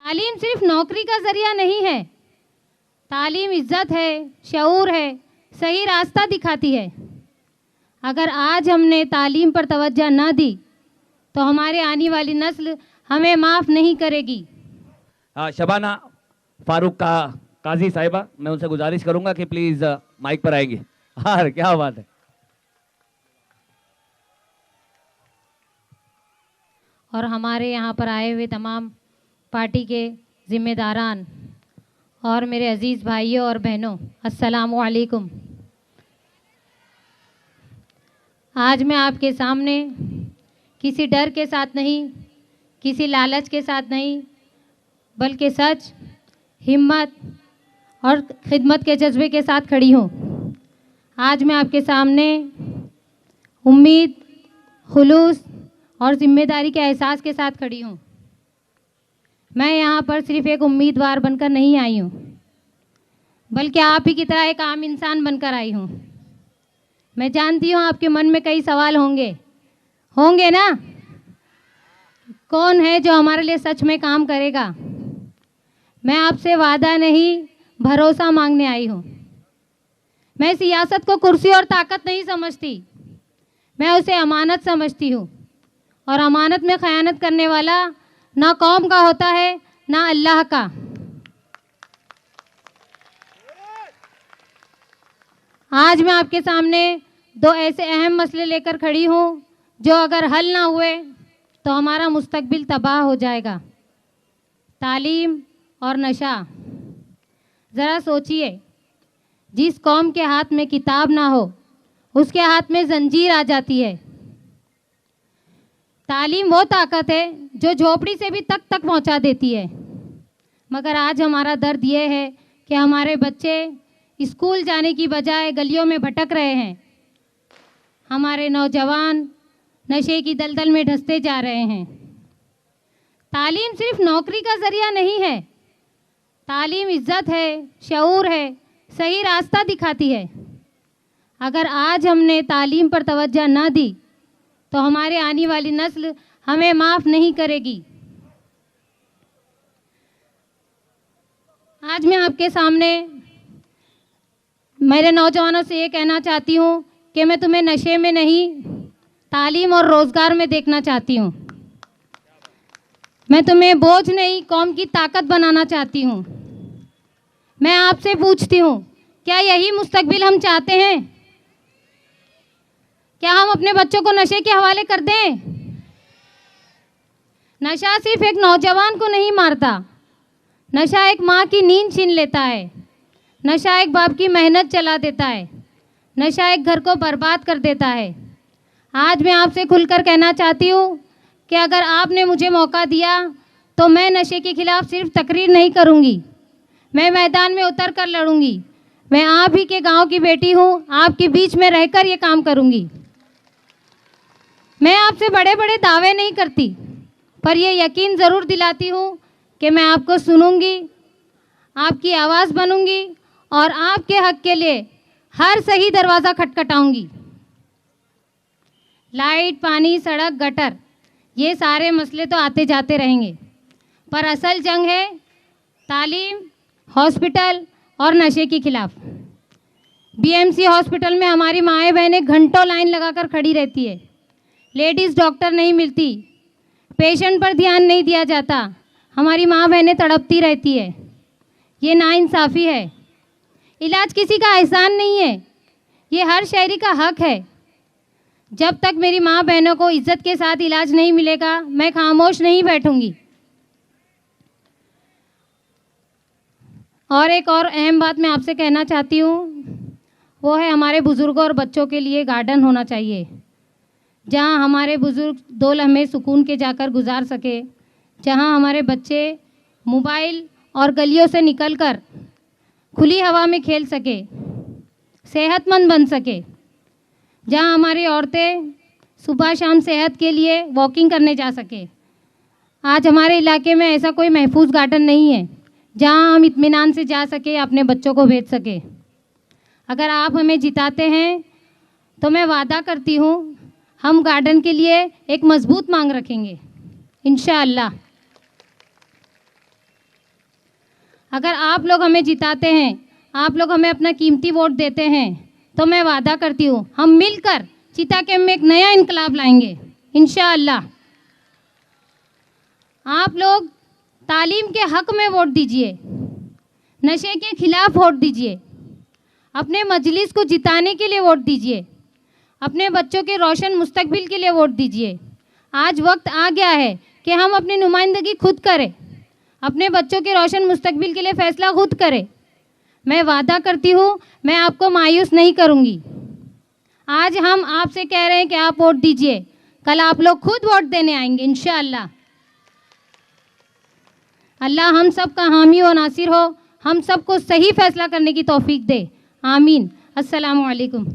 तालीम सिर्फ नौकरी का ज़रिया नहीं है। तालीम इज़्ज़त है, शऊर है, सही रास्ता दिखाती है। अगर आज हमने तालीम पर तवज्जो ना दी तो हमारे आने वाली नस्ल हमें माफ़ नहीं करेगी। शबाना फारूक का काजी साहिबा, मैं उनसे गुजारिश करूंगा कि प्लीज माइक पर आएंगे। हाँ, क्या बात है। और हमारे यहाँ पर आए हुए तमाम पार्टी के जिम्मेदारान और मेरे अजीज़ भाइयों और बहनों, अस्सलामु अलैकुम। आज मैं आपके सामने किसी डर के साथ नहीं, किसी लालच के साथ नहीं, बल्कि सच, हिम्मत और खिदमत के जज्बे के साथ खड़ी हूँ। आज मैं आपके सामने उम्मीद, खुलूस और ज़िम्मेदारी के एहसास के साथ खड़ी हूँ। मैं यहाँ पर सिर्फ़ एक उम्मीदवार बनकर नहीं आई हूँ, बल्कि आप ही की तरह एक आम इंसान बनकर आई हूँ। मैं जानती हूँ आपके मन में कई सवाल होंगे ना। कौन है जो हमारे लिए सच में काम करेगा? मैं आपसे वादा नहीं, भरोसा मांगने आई हूँ। मैं सियासत को कुर्सी और ताकत नहीं समझती, मैं उसे अमानत समझती हूँ। और अमानत में ख़यानत करने वाला ना कौम का होता है, ना अल्लाह का। आज मैं आपके सामने दो ऐसे अहम मसले लेकर खड़ी हूँ जो अगर हल ना हुए तो हमारा मुस्तकबिल तबाह हो जाएगा। तालीम और नशा। ज़रा सोचिए, जिस कौम के हाथ में किताब ना हो उसके हाथ में जंजीर आ जाती है। तालीम वो ताकत है जो झोपड़ी से भी तक पहुंचा देती है। मगर आज हमारा दर्द ये है कि हमारे बच्चे स्कूल जाने की बजाय गलियों में भटक रहे हैं। हमारे नौजवान नशे की दलदल में धंसते जा रहे हैं। तालीम सिर्फ नौकरी का ज़रिया नहीं है। तालीम इज़्ज़त है, शऊर है, सही रास्ता दिखाती है। अगर आज हमने तालीम पर तवज्जो ना दी तो हमारे आने वाली नस्ल हमें माफ़ नहीं करेगी। आज मैं आपके सामने मेरे नौजवानों से ये कहना चाहती हूँ कि मैं तुम्हें नशे में नहीं, तालीम और रोज़गार में देखना चाहती हूँ। मैं तुम्हें बोझ नहीं, कौम की ताकत बनाना चाहती हूँ। मैं आपसे पूछती हूँ, क्या यही मुस्तकबिल हम चाहते हैं? क्या हम अपने बच्चों को नशे के हवाले कर दें? नशा सिर्फ एक नौजवान को नहीं मारता, नशा एक माँ की नींद छीन लेता है, नशा एक बाप की मेहनत चला देता है, नशा एक घर को बर्बाद कर देता है। आज मैं आपसे खुलकर कहना चाहती हूँ कि अगर आपने मुझे मौका दिया तो मैं नशे के खिलाफ सिर्फ तकरीर नहीं करूँगी, मैं मैदान में उतर कर लड़ूँगी। मैं आप ही के गांव की बेटी हूँ, आपके बीच में रहकर ये काम करूँगी। मैं आपसे बड़े बड़े दावे नहीं करती, पर ये यकीन ज़रूर दिलाती हूँ कि मैं आपको सुनूंगी, आपकी आवाज़ बनूंगी और आपके हक के लिए हर सही दरवाज़ा खटखटाऊंगी। लाइट, पानी, सड़क, गटर, ये सारे मसले तो आते जाते रहेंगे, पर असल जंग है तालीम, हॉस्पिटल और नशे के खिलाफ। बीएमसी हॉस्पिटल में हमारी माएँ बहनें घंटों लाइन लगाकर खड़ी रहती है। लेडीज़ डॉक्टर नहीं मिलती, पेशेंट पर ध्यान नहीं दिया जाता, हमारी माँ बहनें तड़पती रहती है। ये नाइंसाफ़ी है। इलाज किसी का एहसान नहीं है, ये हर शहरी का हक है। जब तक मेरी माँ बहनों को इज़्ज़त के साथ इलाज नहीं मिलेगा, मैं खामोश नहीं बैठूंगी। और एक और अहम बात मैं आपसे कहना चाहती हूँ, वो है हमारे बुज़ुर्गों और बच्चों के लिए गार्डन होना चाहिए, जहाँ हमारे बुज़ुर्ग 2 लम्हे सुकून के जाकर गुजार सके, जहाँ हमारे बच्चे मोबाइल और गलियों से निकलकर खुली हवा में खेल सके, सेहतमंद बन सके, जहाँ हमारी औरतें सुबह शाम सेहत के लिए वॉकिंग करने जा सके। आज हमारे इलाके में ऐसा कोई महफूज गार्डन नहीं है जहाँ हम इत्मीनान से जा सके, अपने बच्चों को भेज सके। अगर आप हमें जिताते हैं तो मैं वादा करती हूँ हम गार्डन के लिए एक मजबूत मांग रखेंगे इंशाअल्लाह। अगर आप लोग हमें जिताते हैं, आप लोग हमें अपना कीमती वोट देते हैं, तो मैं वादा करती हूँ हम मिलकर चिता कैंप में एक नया इनकलाब लाएंगे इंशाअल्लाह। आप लोग तालीम के हक में वोट दीजिए, नशे के खिलाफ वोट दीजिए, अपने मजलिस को जिताने के लिए वोट दीजिए, अपने बच्चों के रोशन मुस्तकबिल के लिए वोट दीजिए। आज वक्त आ गया है कि हम अपनी नुमाइंदगी खुद करें, अपने बच्चों के रोशन मुस्तकबिल के लिए फ़ैसला खुद करें। मैं वादा करती हूँ मैं आपको मायूस नहीं करूँगी। आज हम आपसे कह रहे हैं कि आप वोट दीजिए, कल आप लोग खुद वोट देने आएंगे इंशाअल्लाह। अल्लाह हम सब का हामी और नासिर हो, हम सबको सही फ़ैसला करने की तौफीक दे। आमीन। अस्सलामु अलैकुम।